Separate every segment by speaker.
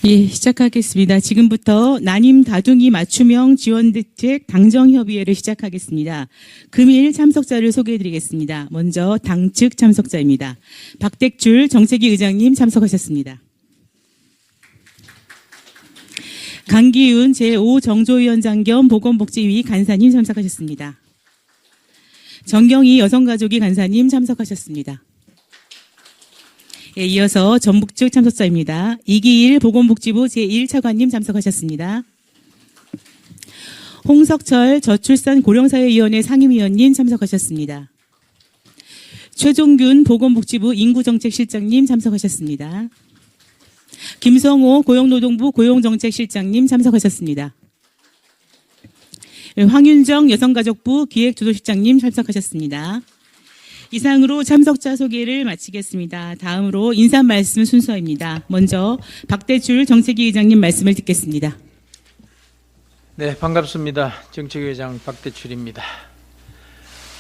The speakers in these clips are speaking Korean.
Speaker 1: 예, 시작하겠습니다. 지금부터 난임 다둥이 맞춤형 지원대책 당정협의회를 시작하겠습니다. 금일 참석자를 소개해드리겠습니다. 먼저 당 측 참석자입니다. 박택출 정책위 의장님 참석하셨습니다. 강기훈 제5정조위원장 겸 보건복지위 간사님 참석하셨습니다. 정경희 여성가족위 간사님 참석하셨습니다. 예, 이어서 전북 측 참석자입니다. 이기일 보건복지부 제1차관님 참석하셨습니다. 홍석철 저출산 고령사회위원회 상임위원님 참석하셨습니다. 최종균 보건복지부 인구정책실장님 참석하셨습니다. 김성호 고용노동부 고용정책실장님 참석하셨습니다. 황윤정 여성가족부 기획조정실장님 참석하셨습니다. 이상으로 참석자 소개를 마치겠습니다. 다음으로 인사 말씀 순서입니다. 먼저 박택출 정책위 의장님 말씀을 듣겠습니다.
Speaker 2: 네, 반갑습니다. 정책위 의장 박택출입니다.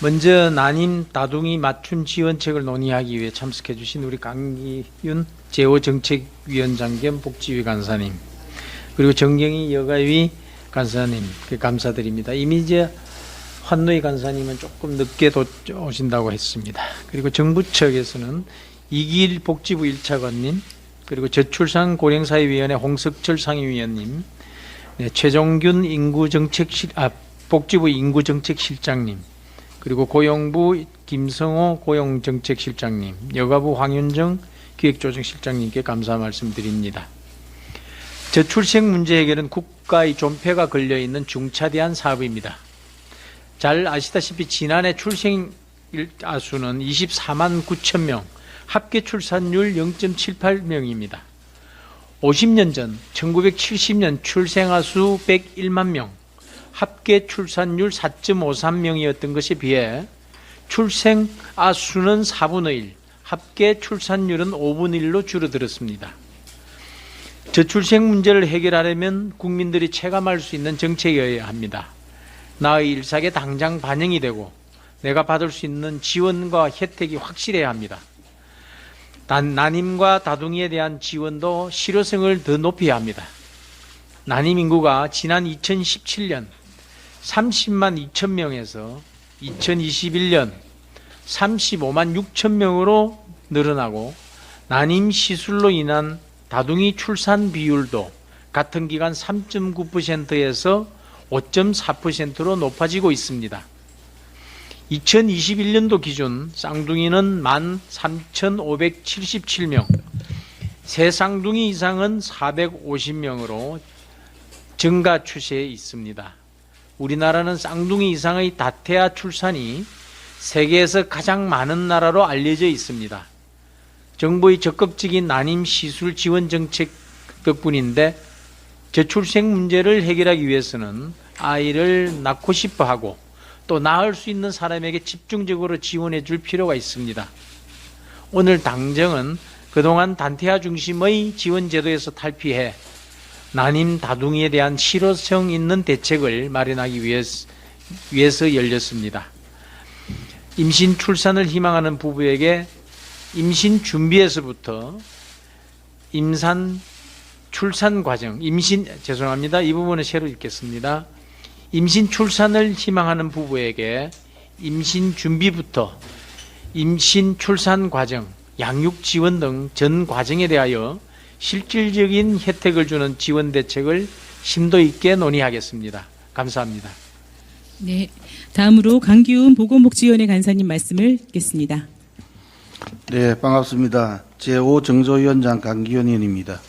Speaker 2: 먼저 난임 다둥이 맞춤 지원책을 논의하기 위해 참석해 주신 우리 강기윤 제5정책위원장 겸 복지위 간사님, 그리고 정경희 여가위 간사님 감사드립니다. 이미 이제 환노희 간사님은 조금 늦게 오신다고 했습니다. 그리고 정부 측에서는 이기일 복지부 1차관님, 그리고 저출산 고령사회위원회 홍석철 상임위원님, 네, 최종균 복지부 인구정책실장님, 그리고 고용부 김성호 고용정책실장님, 여가부 황윤정 기획조정실장님께 감사 말씀드립니다. 저출생 문제 해결은 국가의 존폐가 걸려있는 중차대한 사업입니다. 잘 아시다시피 지난해 출생 아수는 24만 9천 명, 합계 출산율 0.78명입니다. 50년 전 1970년 출생 아수 101만 명, 합계 출산율 4.53명이었던 것에 비해 출생 아수는 4분의 1, 합계 출산율은 5분의 1로 줄어들었습니다. 저출생 문제를 해결하려면 국민들이 체감할 수 있는 정책이어야 합니다. 나의 일상에 당장 반영이 되고 내가 받을 수 있는 지원과 혜택이 확실해야 합니다. 난임과 다둥이에 대한 지원도 실효성을 더 높여야 합니다. 난임 인구가 지난 2017년 30만 2천 명에서 2021년 35만 6천 명으로 늘어나고 난임 시술로 인한 다둥이 출산 비율도 같은 기간 3.9%에서 5.4%로 높아지고 있습니다. 2021년도 기준 쌍둥이는 13,577명, 세 쌍둥이 이상은 450명으로 증가 추세에 있습니다. 우리나라는 쌍둥이 이상의 다태아 출산이 세계에서 가장 많은 나라로 알려져 있습니다. 정부의 적극적인 난임 시술 지원 정책 덕분인데 저출생 문제를 해결하기 위해서는 아이를 낳고 싶어 하고 또 낳을 수 있는 사람에게 집중적으로 지원해 줄 필요가 있습니다. 오늘 당정은 그동안 단태아 중심의 지원 제도에서 탈피해 난임 다둥이에 대한 실효성 있는 대책을 마련하기 위해서 열렸습니다. 임신 출산을 희망하는 부부에게 임신 준비에서부터 출산 과정, 이 부분은 새로 읽겠습니다. 임신 출산을 희망하는 부부에게 임신 준비부터 임신 출산 과정, 양육 지원 등 전 과정에 대하여 실질적인 혜택을 주는 지원 대책을 심도 있게 논의하겠습니다. 감사합니다.
Speaker 1: 네, 다음으로 강기훈 보건복지위원회 간사님 말씀을 듣겠습니다.
Speaker 3: 네, 반갑습니다. 제5정조위원장 강기훈 의원입니다.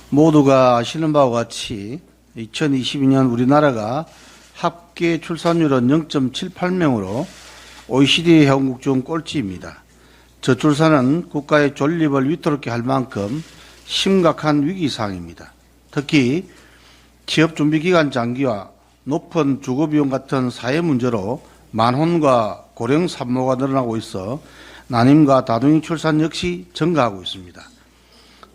Speaker 3: 모두가 아시는 바와 같이 2022년 우리나라가 합계 출산율은 0.78명으로 OECD 회원국 중 꼴찌입니다. 저출산은 국가의 존립을 위태롭게 할 만큼 심각한 위기사항입니다. 특히 취업준비기간 장기화, 높은 주거비용 같은 사회 문제로 만혼과 고령 산모가 늘어나고 있어 난임과 다둥이 출산 역시 증가하고 있습니다.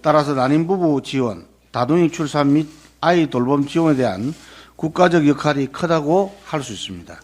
Speaker 3: 따라서 난임 부부 지원, 다둥이 출산 및 아이 돌봄 지원에 대한 국가적 역할이 크다고 할 수 있습니다.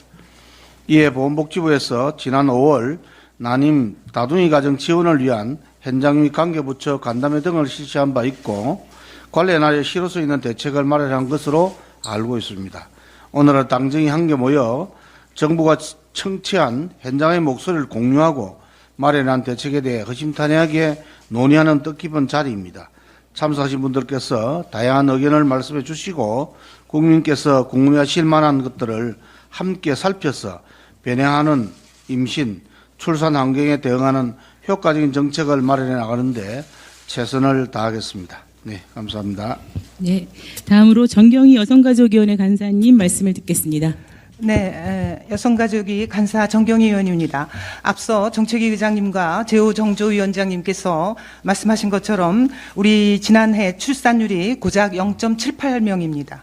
Speaker 3: 이에 보건복지부에서 지난 5월 난임 다둥이 가정 지원을 위한 현장 및 관계부처 간담회 등을 실시한 바 있고 관련하여 실효성 있는 대책을 마련한 것으로 알고 있습니다. 오늘은 당정이 함께 모여 정부가 청취한 현장의 목소리를 공유하고 마련한 대책에 대해 허심탄회하게 논의하는 뜻깊은 자리입니다. 참석하신 분들께서 다양한 의견을 말씀해 주시고 국민께서 궁금해하실 만한 것들을 함께 살펴서 변형하는 임신, 출산 환경에 대응하는 효과적인 정책을 마련해 나가는데 최선을 다하겠습니다. 네, 감사합니다.
Speaker 1: 네, 다음으로 정경희 여성가족위원회 간사님 말씀을 듣겠습니다.
Speaker 4: 네, 여성가족위 간사 정경희 의원입니다. 앞서 정책위 의장님과 제호 정조위원장님께서 말씀하신 것처럼 우리 지난해 출산율이 고작 0.78명입니다.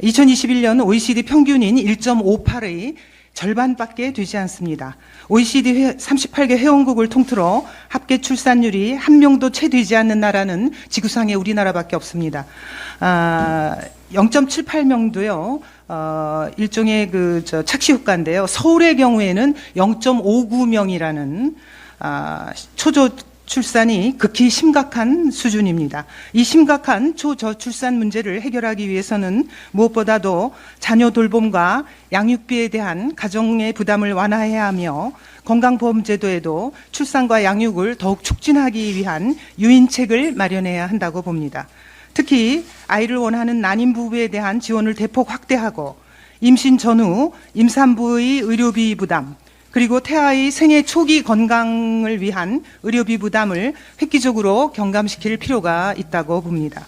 Speaker 4: 2021년 OECD 평균인 1.58의 절반밖에 되지 않습니다. OECD 38개 회원국을 통틀어 합계 출산율이 한 명도 채 되지 않는 나라는 지구상에 우리나라밖에 없습니다. 0.78명도요. 일종의 착시 효과인데요. 서울의 경우에는 0.59명이라는 초저 출산이 극히 심각한 수준입니다. 이 심각한 초저출산 문제를 해결하기 위해서는 무엇보다도 자녀 돌봄과 양육비에 대한 가정의 부담을 완화해야 하며 건강보험제도에도 출산과 양육을 더욱 촉진하기 위한 유인책을 마련해야 한다고 봅니다. 특히 아이를 원하는 난임 부부에 대한 지원을 대폭 확대하고 임신 전후 임산부의 의료비 부담, 그리고 태아의 생애 초기 건강을 위한 의료비 부담을 획기적으로 경감시킬 필요가 있다고 봅니다.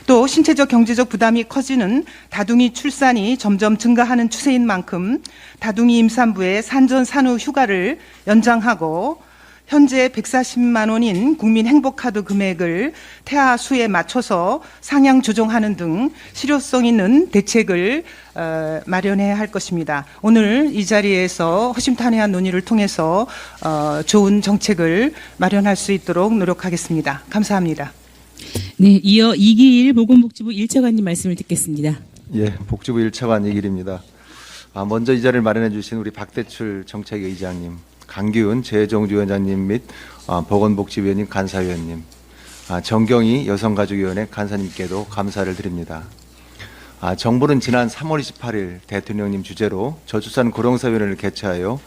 Speaker 4: 또 신체적 경제적 부담이 커지는 다둥이 출산이 점점 증가하는 추세인 만큼 다둥이 임산부의 산전 산후 휴가를 연장하고 현재 140만 원인 국민행복카드 금액을 태아 수에 맞춰서 상향 조정하는 등 실효성 있는 대책을 마련해야 할 것입니다. 오늘 이 자리에서 허심탄회한 논의를 통해서 좋은 정책을 마련할 수 있도록 노력하겠습니다. 감사합니다.
Speaker 1: 네, 이어 이기일 보건복지부 1차관님 말씀을 듣겠습니다.
Speaker 5: 예, 복지부 1차관 이길입니다. 먼저 이 자리를 마련해 주신 우리 박대출 정책의장님, 강기훈 재정주위원장님 및 보건복지위원님 간사위원님, 정경희 여성가족위원회 간사님께도 감사를 드립니다. 정부는 지난 3월 28일 대통령님 주재로 저출산 고령사위원회를 개최하여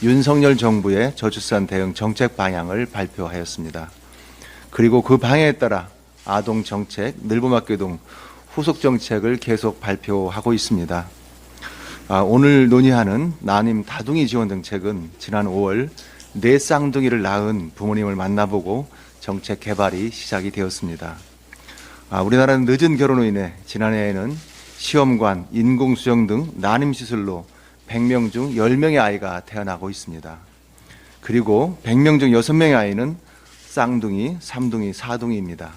Speaker 5: 윤석열 정부의 저출산 대응 정책 방향을 발표하였습니다. 그리고 그 방향에 따라 아동정책, 늘보맡기동 후속 정책을 계속 발표하고 있습니다. 오늘 논의하는 난임 다둥이 지원 정책은 지난 5월 네 쌍둥이를 낳은 부모님을 만나보고 정책 개발이 시작이 되었습니다. 우리나라는 늦은 결혼으로 인해 지난해에는 시험관, 인공수정 등 난임시술로 100명 중 10명의 아이가 태어나고 있습니다. 그리고 100명 중 6명의 아이는 쌍둥이, 삼둥이, 사둥이입니다.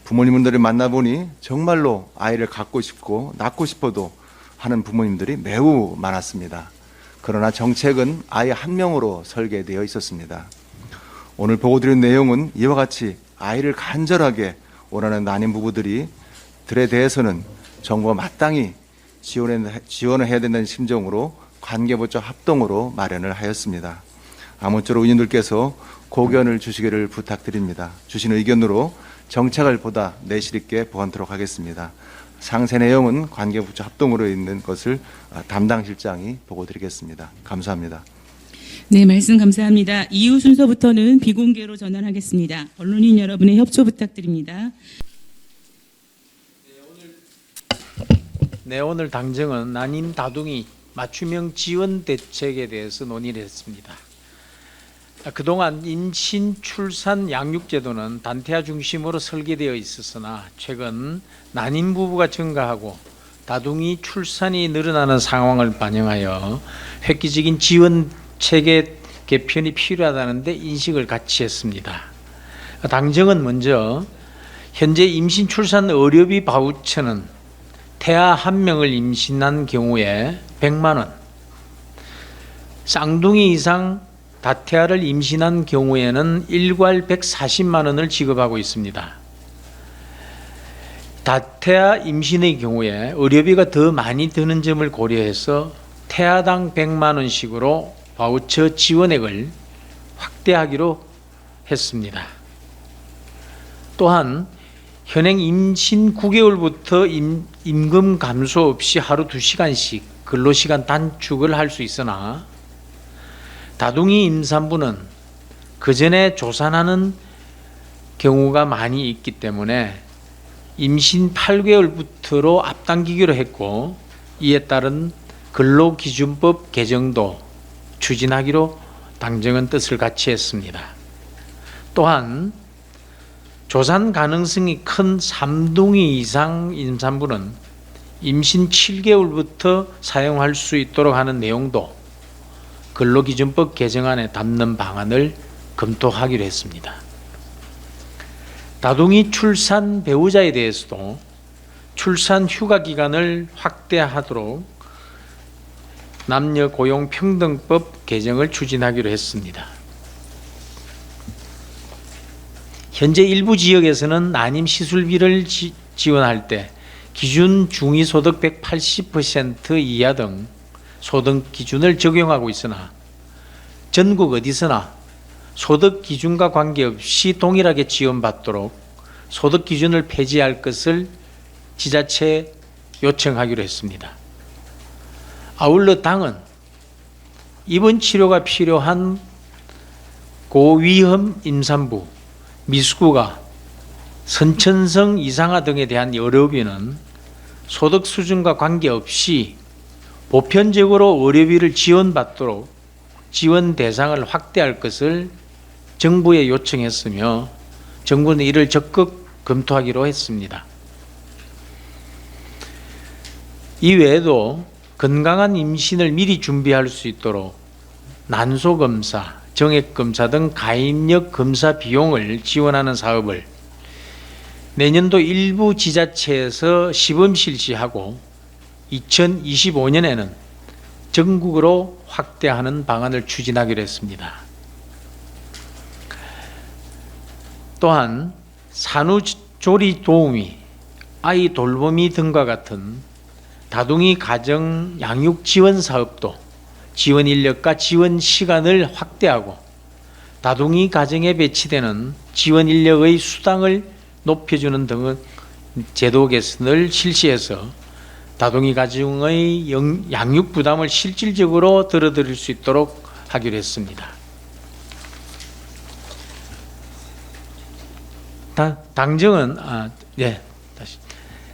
Speaker 5: 부모님들을 만나보니 정말로 아이를 갖고 싶고 낳고 싶어도 하는 부모님들이 매우 많았습니다. 그러나 정책은 아이 한 명으로 설계되어 있었습니다. 오늘 보고드린 내용은 이와 같이 아이를 간절하게 원하는 난임 부부들에 대해서는 정부가 마땅히 지원을 해야 된다는 심정으로 관계부처 합동으로 마련을 하였습니다. 아무쪼록 의원님들께서 고견을 주시기를 부탁드립니다. 주신 의견으로 정책을 보다 내실 있게 보완토록 하겠습니다. 상세 내용은 관계부처 합동으로 있는 것을 담당 실장이 보고드리겠습니다. 감사합니다.
Speaker 1: 네, 말씀 감사합니다. 이후 순서부터는 비공개로 전환하겠습니다. 언론인 여러분의 협조 부탁드립니다.
Speaker 2: 네, 오늘 당정은 난임 다둥이 맞춤형 지원 대책에 대해서 논의를 했습니다. 그동안 임신, 출산, 양육 제도는 단태아 중심으로 설계되어 있었으나 최근 난임 부부가 증가하고 다둥이 출산이 늘어나는 상황을 반영하여 획기적인 지원 체계 개편이 필요하다는 데 인식을 같이 했습니다. 당정은 먼저 현재 임신, 출산 의료비 바우처는 태아 한 명을 임신한 경우에 100만 원, 쌍둥이 이상 다태아를 임신한 경우에는 일괄 140만 원을 지급하고 있습니다. 다태아 임신의 경우에 의료비가 더 많이 드는 점을 고려해서 태아당 100만 원씩으로 바우처 지원액을 확대하기로 했습니다. 또한 현행 임신 9개월부터 임금 감소 없이 하루 2시간씩 근로시간 단축을 할 수 있으나 다둥이 임산부는 그 전에 조산하는 경우가 많이 있기 때문에 임신 8개월부터로 앞당기기로 했고, 이에 따른 근로기준법 개정도 추진하기로 당정은 뜻을 같이 했습니다. 또한 조산 가능성이 큰 3둥이 이상 임산부는 임신 7개월부터 사용할 수 있도록 하는 내용도 근로기준법 개정안에 담는 방안을 검토하기로 했습니다. 다둥이 출산 배우자에 대해서도 출산 휴가 기간을 확대하도록 남녀 고용 평등법 개정을 추진하기로 했습니다. 현재 일부 지역에서는 난임 시술비를 지원할 때 기준 중위소득 180% 이하 등 소득 기준을 적용하고 있으나 전국 어디서나 소득 기준과 관계없이 동일하게 지원받도록 소득 기준을 폐지할 것을 지자체에 요청하기로 했습니다. 아울러 당은 입원 치료가 필요한 고위험 임산부, 미숙구가 선천성 이상화 등에 대한 의료비는 소득 수준과 관계없이 보편적으로 의료비를 지원받도록 지원 대상을 확대할 것을 정부에 요청했으며 정부는 이를 적극 검토하기로 했습니다. 이외에도 건강한 임신을 미리 준비할 수 있도록 난소검사, 정액검사 등 가입력 검사 비용을 지원하는 사업을 내년도 일부 지자체에서 시범 실시하고 2025년에는 전국으로 확대하는 방안을 추진하기로 했습니다. 또한 산후조리 도우미, 아이 돌보미 등과 같은 다둥이 가정 양육 지원 사업도 지원 인력과 지원 시간을 확대하고 다둥이 가정에 배치되는 지원 인력의 수당을 높여주는 등의 제도 개선을 실시해서 다둥이 가정의 양육 부담을 실질적으로 덜어드릴 수 있도록 하기로 했습니다.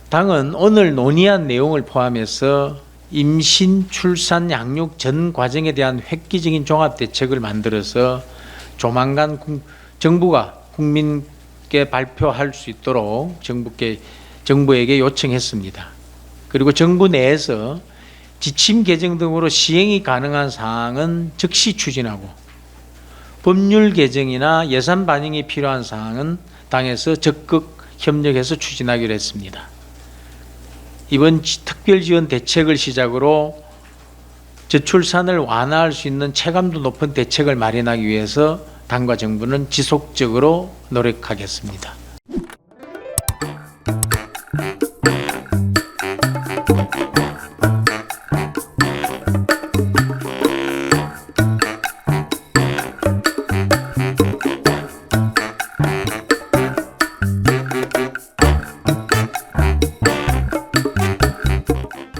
Speaker 2: 당은 오늘 논의한 내용을 포함해서 임신, 출산, 양육 전 과정에 대한 획기적인 종합대책을 만들어서 조만간 정부가 국민께 발표할 수 있도록 정부에게 요청했습니다. 그리고 정부 내에서 지침 개정 등으로 시행이 가능한 사항은 즉시 추진하고 법률 개정이나 예산 반영이 필요한 사항은 당에서 적극 협력해서 추진하기로 했습니다. 이번 특별지원 대책을 시작으로 저출산을 완화할 수 있는 체감도 높은 대책을 마련하기 위해서 당과 정부는 지속적으로 노력하겠습니다.